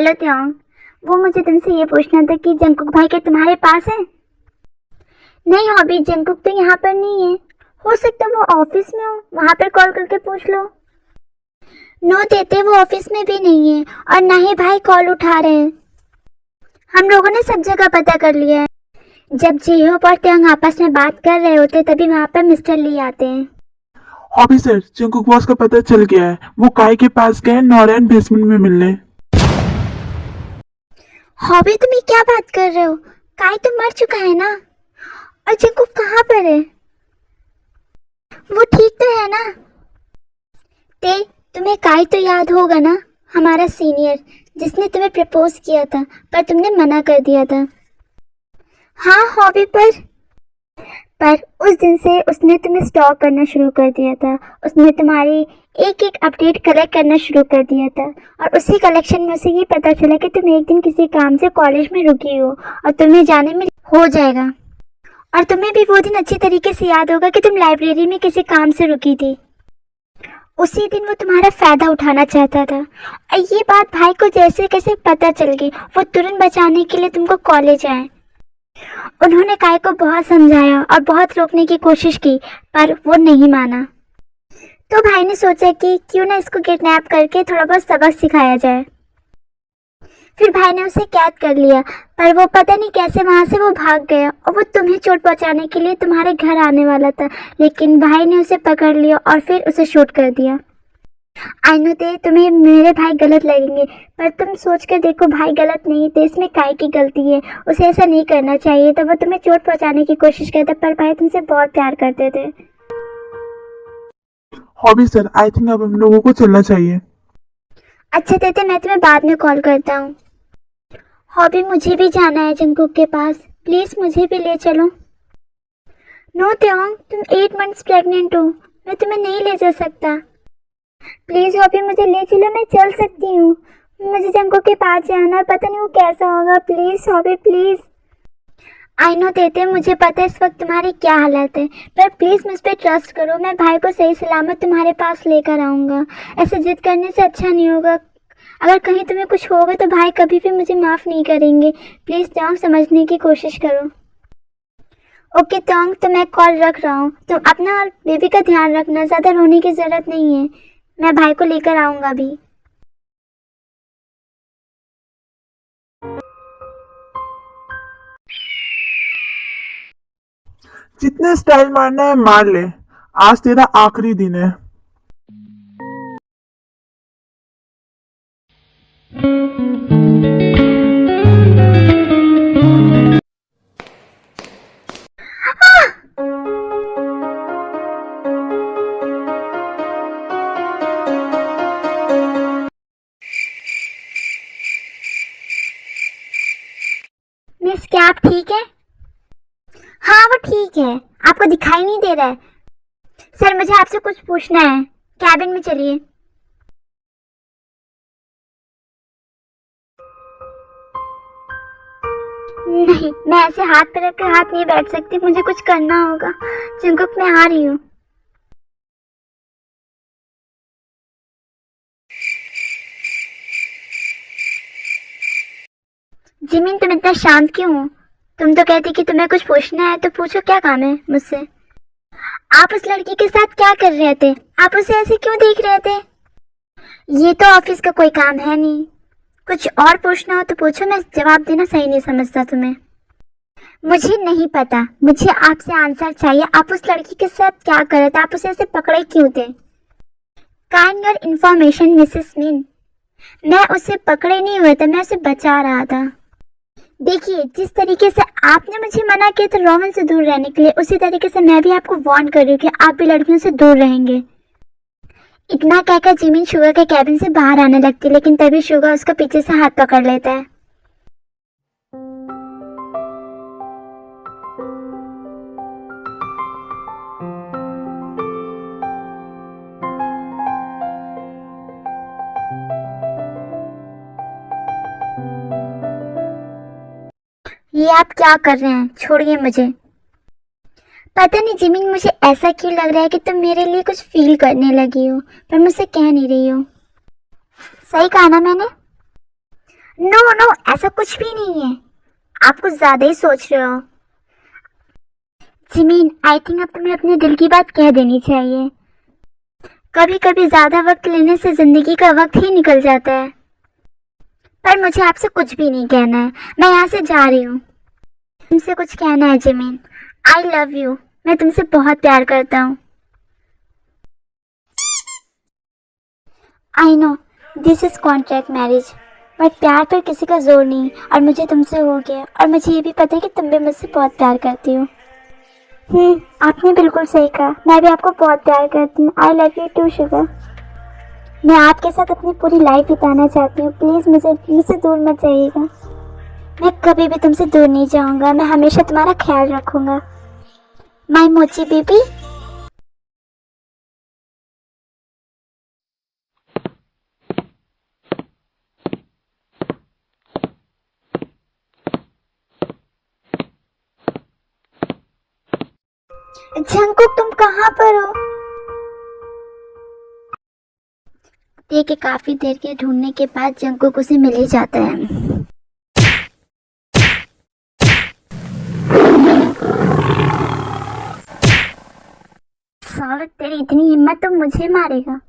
Hello त्योंग, वो मुझे तुमसे ये पूछना था कि जंगकुक भाई के तुम्हारे पास है? नहीं हॉबी, जंगकुक तो यहाँ पर नहीं है। हो सकता है वो ऑफिस में हो, वहाँ पर कॉल करके पूछ लो। नो देते, वो ऑफिस में भी नहीं है और ना ही भाई कॉल उठा रहे हैं। हम लोगों ने सब जगह पता कर लिया है। जब जीहोप और त्योंग आपस में बात कर रहे होते तभी वहाँ पर मिस्टर ली आते हैं। हॉबी सर, जंगकुक बॉस का पता चल गया है। वो काय के पास गए नॉर्डर्न बेसमेंट में मिलने। हॉबी तुम ये क्या बात कर रहे हो? काय तो मर चुका है ना। और जंगकुक कहाँ पर है? वो ठीक तो है ना? तुम्हें काय तो याद होगा ना, हमारा सीनियर जिसने तुम्हें प्रपोज किया था पर तुमने मना कर दिया था। हाँ हॉबी, पर उस दिन से उसने तुम्हें स्टॉक करना शुरू कर दिया था। उसने तुम्हारी एक एक अपडेट कलेक्ट करना शुरू कर दिया था और उसी कलेक्शन में उसे ये पता चला कि तुम एक दिन किसी काम से कॉलेज में रुकी हो और तुम्हें जाने में हो जाएगा। और तुम्हें भी वो दिन अच्छी तरीके से याद होगा कि तुम लाइब्रेरी में किसी काम से रुकी थी। उसी दिन वो तुम्हारा फायदा उठाना चाहता था और ये बात भाई को जैसे कैसे पता चल गई, वो तुरंत बचाने के लिए तुमको कॉलेज आए। उन्होंने काय को बहुत समझाया और बहुत रोकने की कोशिश की पर वो नहीं माना। तो भाई ने सोचा कि क्यों ना इसको किडनैप करके थोड़ा बहुत सबक सिखाया जाए। फिर भाई ने उसे कैद कर लिया, पर वो पता नहीं कैसे वहां से वो भाग गया और वो तुम्हें चोट पहुंचाने के लिए तुम्हारे घर आने वाला था, लेकिन भाई ने उसे पकड़ लिया और फिर उसे शूट कर दिया। आई नो ते तुम्हें मेरे भाई गलत लगेंगे, पर तुम सोच कर देखो, भाई गलत नहीं थे, इसमें काय की गलती है। उसे ऐसा नहीं करना चाहिए था। वो तुम्हें चोट पहुंचाने की कोशिश करता, पर भाई तुमसे बहुत प्यार करते थे। हॉबी सर, आई थिंक अब हम लोगों को चलना चाहिए। अच्छा देते, मैं तुम्हें बाद में कॉल करता हूँ। हॉबी, मुझे भी जाना है जंगकुक के पास, प्लीज मुझे भी ले चलो। नो त्योंग, तुम 8 मंथ्स प्रेग्नेंट हो, मैं तुम्हें नहीं ले जा सकता। प्लीज हॉबी मुझे ले चलो, मैं चल सकती हूँ। मुझे जंगकुक के पास जाना है, पता नहीं वो कैसा होगा। Please hobby please. I know देते, मुझे पता है इस वक्त तुम्हारी क्या हालत है, पर प्लीज मुझ पर ट्रस्ट करो। मैं भाई को सही सलामत तुम्हारे पास लेकर आऊँगा। ऐसे जिद करने से अच्छा नहीं होगा। अगर कहीं तुम्हें कुछ होगा तो भाई कभी भी मुझे माफ़ नहीं करेंगे। प्लीज़ त्योंग, समझने की कोशिश करो। ओके त्योंग, तो मैं कॉल रख रहा हूँ। तुम अपना और बेबी का ध्यान रखना, ज़्यादा रोने की ज़रूरत नहीं है। मैं भाई को लेकर आऊँगा अभी। जितने स्टाइल मारना है मार ले, आज तेरा आखिरी दिन है। मिस, क्या आप ठीक है? हाँ वो ठीक है, आपको दिखाई नहीं दे रहा है? सर मुझे आपसे कुछ पूछना है, कैबिन में चलिए। नहीं, मैं ऐसे हाथ पे रख कर हाथ नहीं बैठ सकती, मुझे कुछ करना होगा। जंगकुक, मैं आ रही हूँ। जिमिन, तुम इतना शांत क्यों हो? तुम तो कहती कि तुम्हें कुछ पूछना है, तो पूछो, क्या काम है मुझसे? आप उस लड़की के साथ क्या कर रहे थे? आप उसे ऐसे क्यों देख रहे थे? ये तो ऑफिस का कोई काम है नहीं। कुछ और पूछना हो तो पूछो, मैं जवाब देना सही नहीं समझता तुम्हें। मुझे नहीं पता, मुझे आपसे आंसर चाहिए। आप उस लड़की के साथ क्या कर रहे थे? आप उसे ऐसे पकड़े क्यों थे? काइंड योर इंफॉर्मेशन मिसेस मिन। मैं उसे पकड़े नहीं हुए थे, मैं उसे बचा रहा था। देखिए, जिस तरीके से आपने मुझे मना किया था रोहन से दूर रहने के लिए, उसी तरीके से मैं भी आपको वार्न कर रही हूँ कि आप भी लड़कियों से दूर रहेंगे। इतना कहकर जिमिन शुगर के कैबिन से बाहर आने लगती, लेकिन तभी शुगर उसका पीछे से हाथ पकड़ लेता है। ये आप क्या कर रहे हैं? छोड़िए मुझे। पता नहीं जिमिन, मुझे ऐसा क्यों लग रहा है कि तुम मेरे लिए कुछ फील करने लगी हो, पर मुझसे कह नहीं रही हो। सही कहा ना मैंने? नो नो, ऐसा कुछ भी नहीं है, आप कुछ ज्यादा ही सोच रहे हो। जिमीन, आई थिंक अब तुम्हें अपने दिल की बात कह देनी चाहिए। कभी कभी ज्यादा वक्त लेने से जिंदगी का वक्त ही निकल जाता है। पर मुझे आपसे कुछ भी नहीं कहना है, मैं यहाँ से जा रही हूँ। तुमसे कुछ कहना है जिमीन? आई लव यू, मैं तुमसे बहुत प्यार करता हूँ। I know this is contract marriage, but प्यार पर किसी का जोर नहीं, और मुझे तुमसे हो गया, और मुझे ये भी पता है कि तुम भी मुझसे बहुत प्यार करती हो। आपने बिल्कुल सही कहा, मैं भी आपको बहुत प्यार करती हूँ। I love you too sugar. मैं आपके साथ अपनी पूरी लाइफ बिताना चाहती हूँ, प्लीज़ मुझसे दूर मत जाइएगा। मैं कभी भी तुमसे दूर नहीं जाऊँगा, मैं हमेशा तुम्हारा ख्याल रखूँगा। माई मोची बेबी। जंकुक, तुम कहाँ पर हो? देखिए, काफी देर के ढूंढने के बाद जंकुक उसे मिल ही जाता है। साले, तेरी इतनी हिम्मत तो मुझे मारेगा?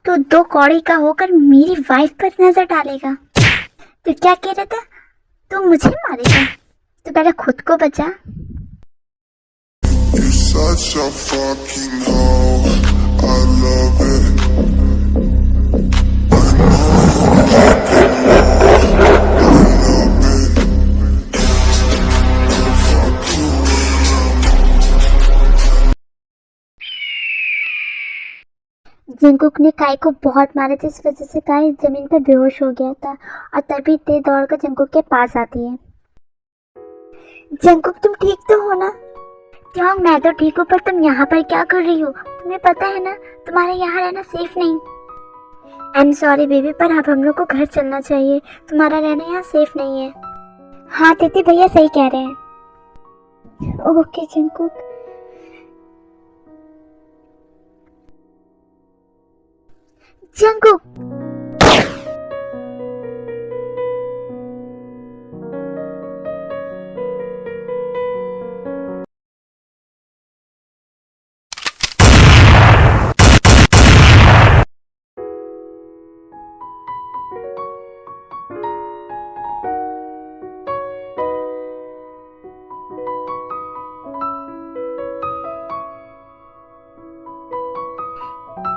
तो दो कौड़ी का होकर मेरी वाइफ पर नजर डालेगा? तो क्या कह रहा था, तू मुझे मारेगा? तो पहले खुद को बचा। You're such a fucking hoe. I love it. I know you like it more. I love it. I'll fuck you Jungkook ने काई को बहुत मारा था, इस वजह से काई जमीन पर बेहोश हो गया था, और तभी ते दौड़कर जंकुक के पास आती है। जंकुक, तुम ठीक तो हो ना? क्यों, मैं तो ठीक हूँ, पर तुम यहाँ पर क्या कर रही हो? तुम्हें पता है ना, तुम्हारे यहाँ रहना सेफ नहीं। आई एम सॉरी बेबी, पर अब हम लोग को घर चलना चाहिए, तुम्हारा रहना यहाँ सेफ नहीं है। हाँ दीदी, भैया सही कह रहे हैं। Okay Jungkook. जंकुक,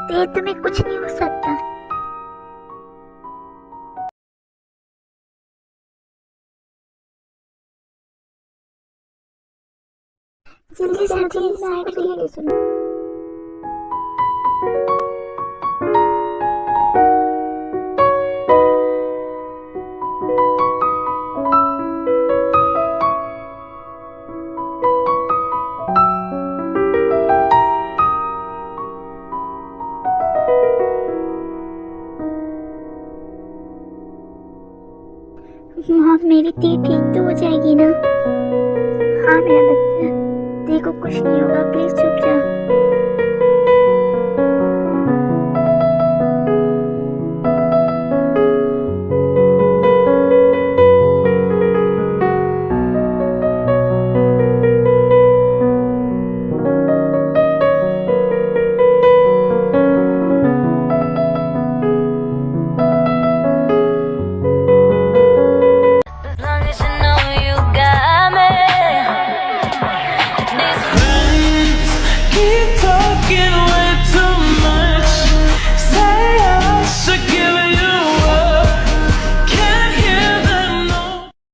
ते तुम्हें कुछ नहीं हो सकता। जल्दी से साइड ले सुनो। मॉम, मेरी ती ठीक तो हो जाएगी ना? हाँ मेरा बच्चा, देखो कुछ नहीं होगा, प्लीज चुप जा।